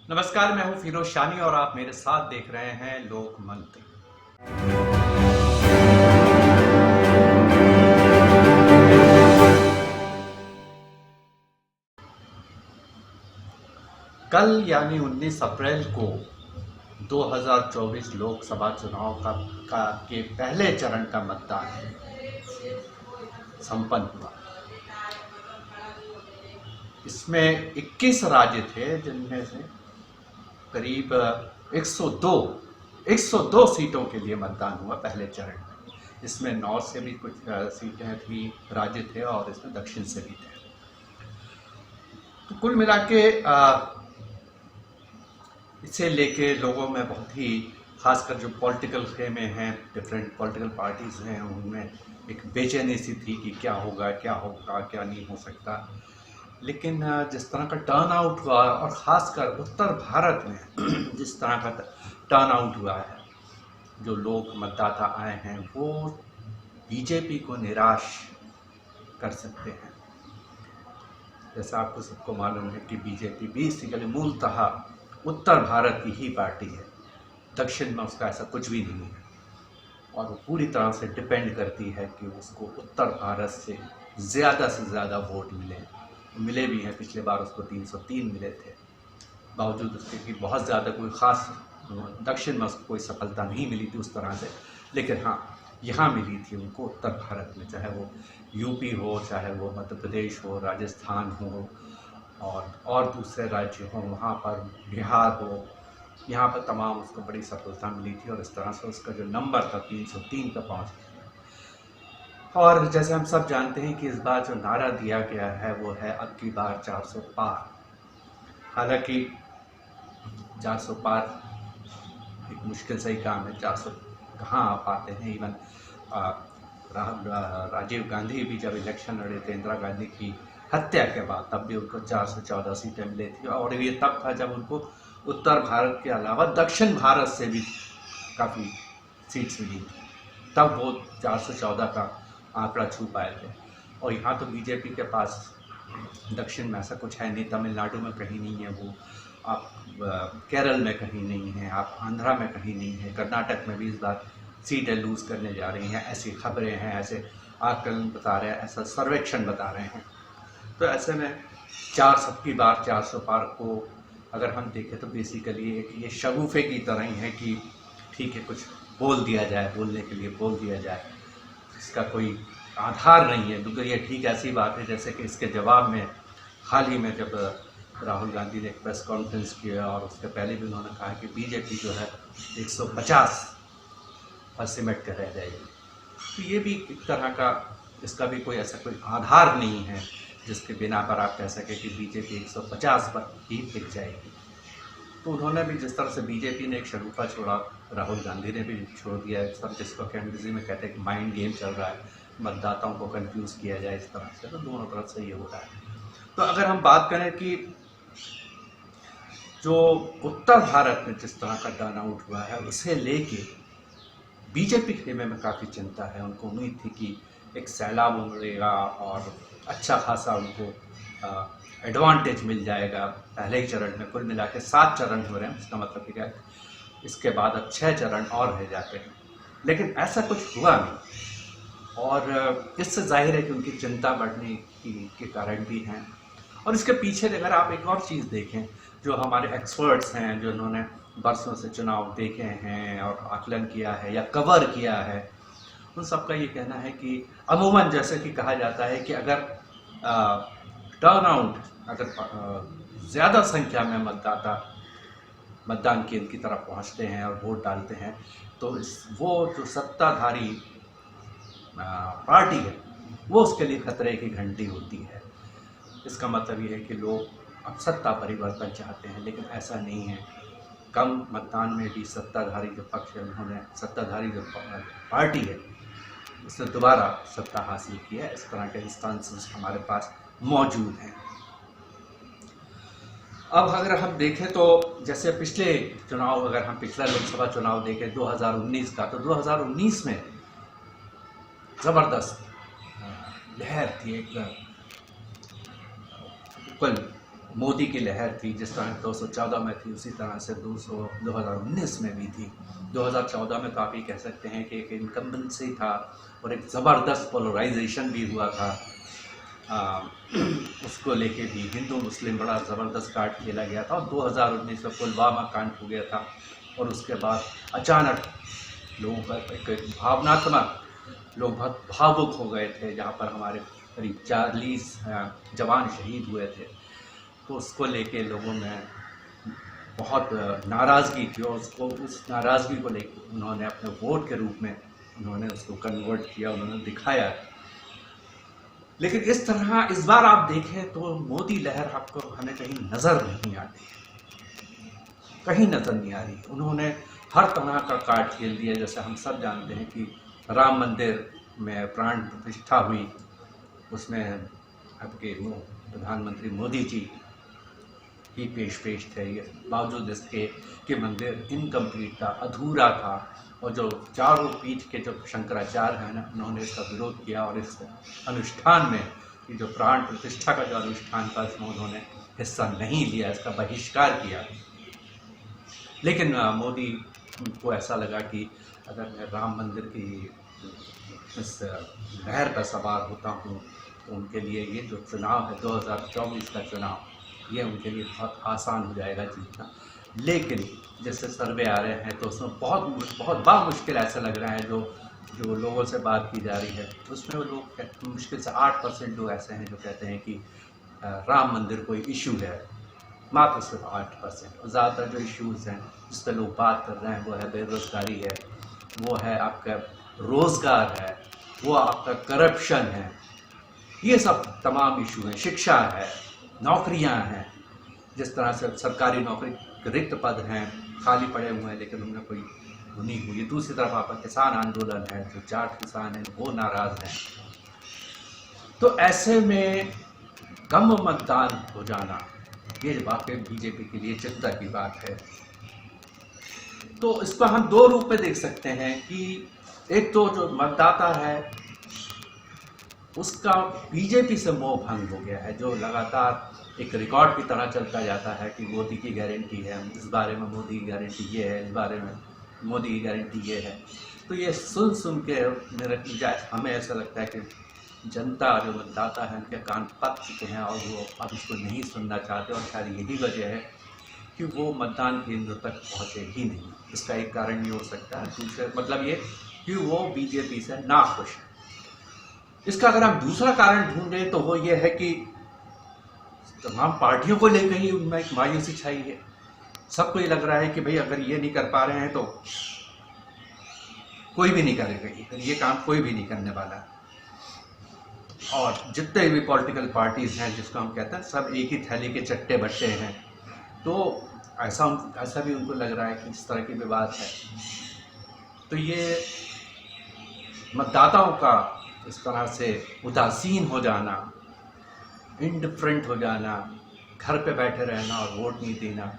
नमस्कार, मैं हूं फिरोज शानी और आप मेरे साथ देख रहे हैं लोक मंत्र। कल यानी 19 अप्रैल को 2024 लोकसभा चुनाव के पहले चरण का मतदान संपन्न हुआ। इसमें 21 राज्य थे, जिनमें से करीब 102 सीटों के लिए मतदान हुआ पहले चरण में। इसमें नॉर्थ से भी कुछ सीटें थी, राज्य थे, और इसमें दक्षिण से भी थे। तो कुल मिला के इसे लेके लोगों में बहुत ही, खासकर जो पॉलिटिकल खेमे हैं, डिफरेंट पॉलिटिकल पार्टीज हैं, उनमें एक बेचैनी सी थी कि क्या होगा क्या नहीं हो सकता। लेकिन जिस तरह का टर्न आउट हुआ, और ख़ासकर उत्तर भारत में जिस तरह का टर्न आउट हुआ है, जो लोग मतदाता आए हैं वो बीजेपी को निराश कर सकते हैं। जैसा आपको सबको मालूम है कि बीजेपी बेसिकली मूलतः उत्तर भारत की ही पार्टी है, दक्षिण में उसका ऐसा कुछ भी नहीं है, और वो पूरी तरह से डिपेंड करती है कि उसको उत्तर भारत से ज़्यादा वोट मिले भी हैं। पिछले बार उसको 303 मिले थे, बावजूद उसके कि बहुत ज़्यादा कोई ख़ास दक्षिण में उसको कोई सफलता नहीं मिली थी उस तरह से। लेकिन हाँ, यहाँ मिली थी उनको उत्तर भारत में, चाहे वो यूपी हो, चाहे वो मध्य प्रदेश हो, राजस्थान हो, और दूसरे राज्य हों, वहाँ पर बिहार हो, यहाँ पर तमाम उसको बड़ी सफलता मिली थी, और इस तरह से उसका जो नंबर था 303 का पहुँच गया। और जैसे हम सब जानते हैं कि इस बार जो नारा दिया गया है वो है अब की बार 400 पार। हालांकि 400 पार एक मुश्किल से ही काम है, 400 कहाँ आ पाते हैं। इवन राजीव गांधी भी जब इलेक्शन लड़े थे इंदिरा गांधी की हत्या के बाद, तब भी उनको 414 सीटें मिली थी, और ये तब था जब उनको उत्तर भारत के अलावा दक्षिण भारत से भी काफ़ी सीट्स मिली थी, तब वो 414 का आंकड़ा छू पाए थे। और यहाँ तो बीजेपी के पास दक्षिण में ऐसा कुछ है नहीं, तमिलनाडु में कहीं नहीं है वो, आप केरल में कहीं नहीं है, आप आंध्रा में कहीं नहीं है, कर्नाटक में भी इस बार सीटें लूज़ करने जा रही हैं, ऐसी खबरें हैं, ऐसे आकलन बता रहे हैं, ऐसा सर्वेक्षण बता रहे हैं। तो ऐसे में 400 पार को अगर हम देखें तो बेसिकली ये शगुफे की तरह ही है कि ठीक है, कुछ बोल दिया जाए, बोलने के लिए बोल दिया जाए, इसका कोई आधार नहीं है। बिल्कुल ये ठीक ऐसी बात है जैसे कि इसके जवाब में हाल ही में जब राहुल गांधी ने एक प्रेस कॉन्फ्रेंस किया, और उसके पहले भी उन्होंने कहा कि बीजेपी जो है 150 पर सिमट कर रह जाएगी। तो ये भी एक तरह का, इसका भी कोई ऐसा कोई आधार नहीं है जिसके बिना पर आप कह सकें कि बीजेपी 150 पर ही टिक जाएगी। तो उन्होंने भी जिस तरह से बीजेपी ने एक शगुफा छोड़ा, राहुल गांधी ने भी छोड़ दिया, सब जिसको अंग्रेजी में कहते हैं कि माइंड गेम चल रहा है, मतदाताओं को कंफ्यूज किया जाए इस तरह से, तो दोनों तरफ से ये हो रहा है। तो अगर हम बात करें कि जो उत्तर भारत में जिस तरह का टर्न आउट हुआ है, उसे लेके बीजेपी के में काफ़ी चिंता है। उनको उम्मीद थी कि एक सैलाब उमड़ेगा और अच्छा खासा उनको एडवांटेज मिल जाएगा पहले ही चरण में। कुल मिला के 7 चरण हो रहे हैं, इसका मतलब क्या है, इसके बाद अब 6 चरण और रह जाते हैं। लेकिन ऐसा कुछ हुआ नहीं, और इससे जाहिर है कि उनकी चिंता बढ़ने के कारण भी हैं। और इसके पीछे अगर आप एक और चीज़ देखें, जो हमारे एक्सपर्ट्स हैं, जो उन्होंने बरसों से चुनाव देखे हैं और आकलन किया है या कवर किया है, उन सबका ये कहना है कि अमूमन जैसे कि कहा जाता है कि अगर टर्न आउट, अगर ज़्यादा संख्या में मतदाता मतदान केंद्र की तरफ पहुंचते हैं और वोट डालते हैं, तो वो जो सत्ताधारी पार्टी है वो उसके लिए खतरे की घंटी होती है। इसका मतलब ये है कि लोग अब सत्ता परिवर्तन चाहते हैं, लेकिन ऐसा नहीं है। कम मतदान में भी सत्ताधारी जो पक्ष है, उन्होंने सत्ताधारी जो पार्टी है उसने दोबारा सत्ता हासिल की है। इस तरह के इंस्टेंसेस हमारे पास मौजूद हैं। अब अगर हम देखें तो जैसे पिछले चुनाव, अगर हम पिछला लोकसभा चुनाव देखें 2019 का, तो 2019 में ज़बरदस्त लहर थी, एक बिल्कुल मोदी की लहर थी, जिस तरह 214 में थी उसी तरह से 2019 में भी थी। 2014 में तो आप ये कह सकते हैं कि एक इनकम्बेंसी था और एक ज़बरदस्त पोलराइजेशन भी हुआ था। उसको लेके भी हिंदू मुस्लिम बड़ा ज़बरदस्त कार्ड खेला गया था और 2019 में पुलवामा कांड हो गया था और उसके बाद अचानक लोगों का एक भावनात्मक, लोग बहुत भावुक हो गए थे, जहाँ पर हमारे करीब 40 जवान शहीद हुए थे। तो उसको लेके लोगों में बहुत नाराज़गी थी और उस नाराज़गी को लेकर उन्होंने अपने वोट के रूप में उन्होंने उसको कन्वर्ट किया, उन्होंने दिखाया। लेकिन इस तरह इस बार आप देखें तो मोदी लहर आपको हमें कहीं नज़र नहीं आती, कहीं नज़र नहीं आ रही। उन्होंने हर तरह का कार्ड खेल दिया। जैसे हम सब जानते हैं कि राम मंदिर में प्राण प्रतिष्ठा हुई, उसमें आपके प्रधानमंत्री मोदी जी ही पेश थे। ये बावजूद इसके कि मंदिर इनकम्प्लीट था, अधूरा था, और जो चारों पीठ के जो शंकराचार्य हैं ना, उन्होंने इसका विरोध किया और इस अनुष्ठान में कि जो प्राण प्रतिष्ठा का जो अनुष्ठान था इसमें उन्होंने हिस्सा नहीं लिया, इसका बहिष्कार किया। लेकिन मोदी को ऐसा लगा कि अगर मैं राम मंदिर की इस लहर का सवार होता हूँ तो उनके लिए ये जो चुनाव है 2024 का चुनाव, ये उनके लिए बहुत आसान हो जाएगा जीतना। लेकिन जैसे सर्वे आ रहे हैं तो उसमें बहुत मुश्किल ऐसा लग रहा है, जो लोगों से बात की जा रही है उसमें वो लोग मुश्किल से 8% लोग ऐसे हैं जो कहते हैं कि राम मंदिर कोई इशू है, मात्र सिर्फ 8%। और ज़्यादातर जो इश्यूज़ हैं जिस पर लोग बात कर रहे हैं वो है बेरोज़गारी है, वो है आपका रोज़गार है, वो आपका करप्शन है, ये सब तमाम इशू हैं। शिक्षा है, नौकरियां हैं, जिस तरह से सरकारी नौकरी रिक्त पद हैं, खाली पड़े हुए हैं लेकिन उनमें कोई नहीं हुई। दूसरी तरफ आपका किसान आंदोलन है, जो जाट किसान हैं वो नाराज़ हैं। तो ऐसे में कम मतदान हो जाना ये वाकई बीजेपी के लिए चिंता की बात है। तो इसको हम दो रूप में देख सकते हैं कि एक तो जो मतदाता है उसका बीजेपी से मोह भंग हो गया है, जो लगातार एक रिकॉर्ड की तरह चलता जाता है कि मोदी की गारंटी है, इस बारे में मोदी की गारंटी ये है, इस बारे में मोदी की गारंटी ये है। तो ये सुन के हमें ऐसा लगता है कि जनता जो मतदाता है उनके कान पक चुके हैं और वो अब इसको नहीं सुनना चाहते, और शायद यही वजह है कि वो मतदान केंद्र तक पहुँचे ही नहीं। इसका एक कारण ये हो सकता है, दूसरे मतलब ये कि वो बीजेपी से नाखुश है। इसका अगर हम दूसरा कारण ढूंढें तो वो ये है कि तमाम पार्टियों को लेकर ही उनमें एक मायूसी छाई है। सबको ये लग रहा है कि भाई अगर ये नहीं कर पा रहे हैं तो कोई भी नहीं करेगा, ये काम कोई भी नहीं करने वाला। और जितने भी पॉलिटिकल पार्टीज हैं जिसको हम कहते हैं सब एक ही थैली के चट्टे बट्टे हैं, तो ऐसा भी उनको लग रहा है कि इस तरह की विवाद है। तो ये मतदाताओं का इस तरह से उदासीन हो जाना, इंडिफरेंट हो जाना, घर पे बैठे रहना और वोट नहीं देना,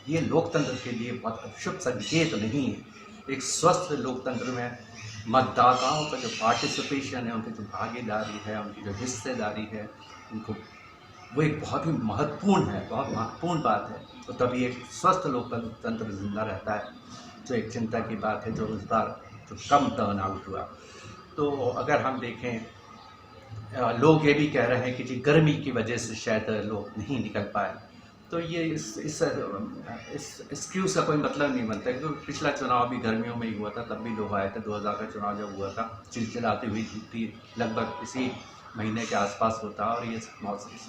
ये लोकतंत्र के लिए बहुत शुभ संकेत नहीं है। एक स्वस्थ लोकतंत्र में मतदाताओं का जो पार्टिसिपेशन है, उनकी जो भागीदारी है, उनकी जो हिस्सेदारी है, उनको वो एक बहुत ही महत्वपूर्ण है, बहुत महत्वपूर्ण बात है। तो तभी एक स्वस्थ लोकतंत्र जिंदा रहता है। तो एक चिंता की बात है जो इस बार जो कम टर्न आउट हुआ। तो अगर हम देखें, लोग ये भी कह रहे हैं कि जी गर्मी की वजह से शायद लोग नहीं निकल पाए, तो ये इस एक्सक्यूज़ का कोई मतलब नहीं बनता, क्योंकि पिछला चुनाव भी गर्मियों में ही हुआ था, तब भी लोग आए थे। 2000 का चुनाव जब हुआ था चिलचिलाती हुई धूप लगभग इसी महीने के आसपास होता, और ये इस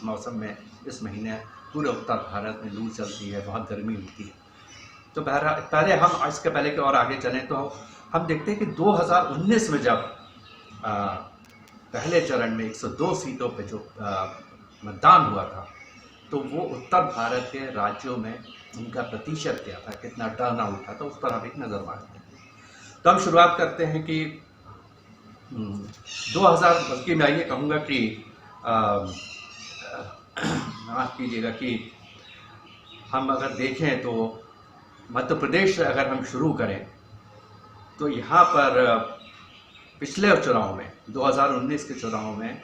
मौसम में इस महीने पूरे उत्तर भारत में लू चलती है, बहुत गर्मी होती है। तो पहले हम इसके पहले कि और आगे चलें तो हम देखते हैं कि 2019 में जब पहले चरण में 102 सीटों पे जो मतदान हुआ था, तो वो उत्तर भारत के राज्यों में उनका प्रतिशत क्या था, कितना टर्न आउट था, तो उस पर हम एक नज़र मारते हैं। तो हम शुरुआत करते हैं कि 2000, बल्कि मैं ये कहूँगा कि माफ़ कीजिएगा कि हम अगर देखें तो मध्य प्रदेश से अगर हम शुरू करें तो यहाँ पर पिछले चुनाव में 2019 के चुनाव में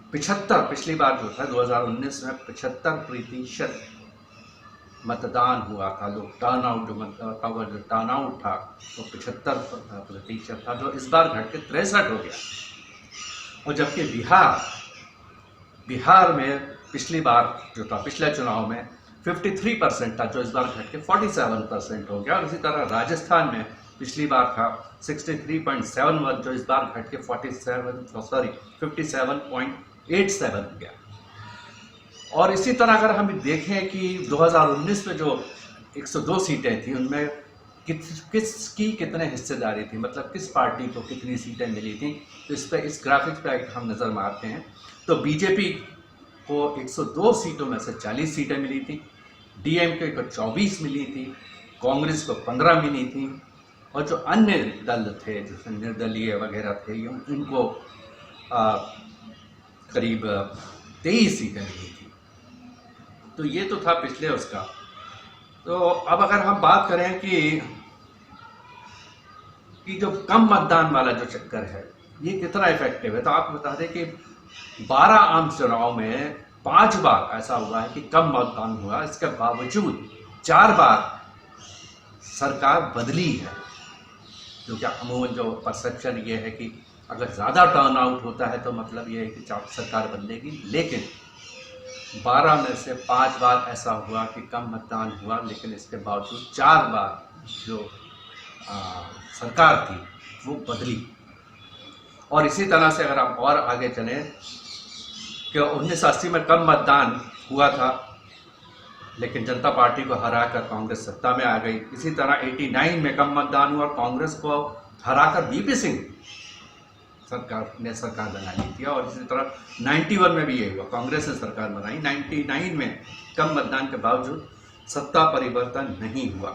75, पिछली बार जो था 2019 में 75% मतदान हुआ था। लोग टर्न आउट जो टर्न आउट था वो 75% था, जो इस बार घट के 63 हो गया। और जबकि बिहार में पिछली बार जो था, पिछले चुनाव में 53% था, जो इस बार घट के 47% हो गया। और इसी तरह राजस्थान में पिछली बार था 63.71, जो इस बार घट के 57.87 हो गया। और इसी तरह अगर हम देखें कि 2019 में जो 102 सीटें थी, उनमें किसकी कितने हिस्सेदारी थी, मतलब किस पार्टी को कितनी सीटें मिली थी, तो इस पर इस ग्राफिक्स पे हम नज़र मारते हैं तो बीजेपी को 102 सीटों में से 40 सीटें मिली थी, डीएमके को 24 मिली थी, कांग्रेस को 15 मिली थी, और जो अन्य दल थे जैसे निर्दलीय वगैरह थे इनको करीब 23 सीटें मिली थी। तो ये तो था पिछले उसका। तो अब अगर हम बात करें कि जो कम मतदान वाला जो चक्कर है ये कितना इफेक्टिव है, तो आप बता दें कि 12 आम चुनाव में 5 बार ऐसा हुआ है कि कम मतदान हुआ, इसके बावजूद 4 बार सरकार बदली है। क्योंकि अमूमन जो परसेप्शन ये है कि अगर ज़्यादा टर्न आउट होता है तो मतलब ये है कि सरकार बदलेगी, लेकिन 12 में से 5 बार ऐसा हुआ कि कम मतदान हुआ, लेकिन इसके बावजूद 4 बार जो सरकार थी वो बदली। और इसी तरह से अगर हम और आगे चलें कि 1980 में कम मतदान हुआ था, लेकिन जनता पार्टी को हराकर कांग्रेस सत्ता में आ गई। इसी तरह 89 में कम मतदान हुआ और कांग्रेस को हराकर वीपी सिंह सरकार बना ली थी। और इसी तरह 91 में भी ये हुआ, कांग्रेस ने सरकार बनाई। 99 में कम मतदान के बावजूद सत्ता परिवर्तन नहीं हुआ।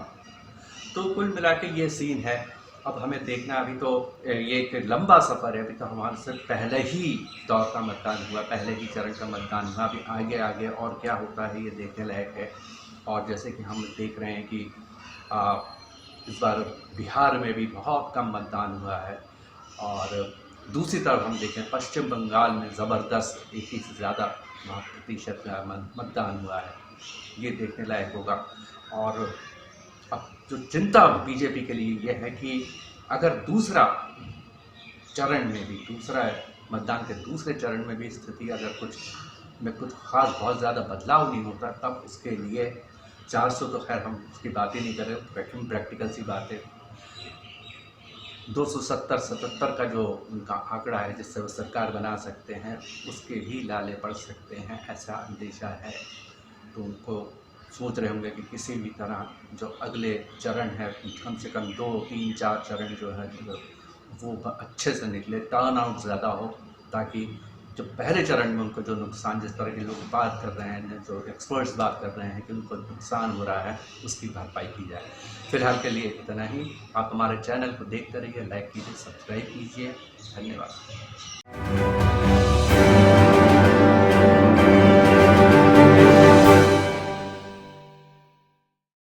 तो कुल मिला के ये सीन है। अब हमें देखना, अभी तो ये एक लंबा सफ़र है, अभी तो हमारे से पहले ही दौर का मतदान हुआ, पहले ही चरण का मतदान हुआ। अभी आगे आगे और क्या होता है ये देखने लायक है। और जैसे कि हम देख रहे हैं कि इस बार बिहार में भी बहुत कम मतदान हुआ है। और दूसरी तरफ हम देखें पश्चिम बंगाल में ज़बरदस्त 1 से ज़्यादा प्रतिशत मतदान हुआ है, ये देखने लायक होगा। और अब जो चिंता बीजेपी के लिए ये है कि अगर दूसरा चरण में भी, दूसरा मतदान के दूसरे चरण में भी स्थिति अगर कुछ खास बहुत ज़्यादा बदलाव नहीं होता, तब उसके लिए 400 तो खैर हम उसकी बात ही नहीं करें, प्रैक्टिकल सी बात है। 270-77 का जो उनका आंकड़ा है जिससे वो सरकार बना सकते हैं, उसके भी लाले पड़ सकते हैं, ऐसा अंदेशा है। तो उनको सोच रहे होंगे कि किसी भी तरह जो अगले चरण है, कम से कम 2, 3, 4 चरण जो है वो अच्छे से निकले, टर्न आउट ज़्यादा हो, ताकि जो पहले चरण में उनको जो नुकसान, जिस तरह के लोग बात कर रहे हैं, जो एक्सपर्ट्स बात कर रहे हैं कि उनको नुकसान हो रहा है, उसकी भरपाई की जाए। फिलहाल के लिए इतना ही। आप हमारे चैनल को देखते रहिए, लाइक कीजिए, सब्सक्राइब कीजिए। धन्यवाद।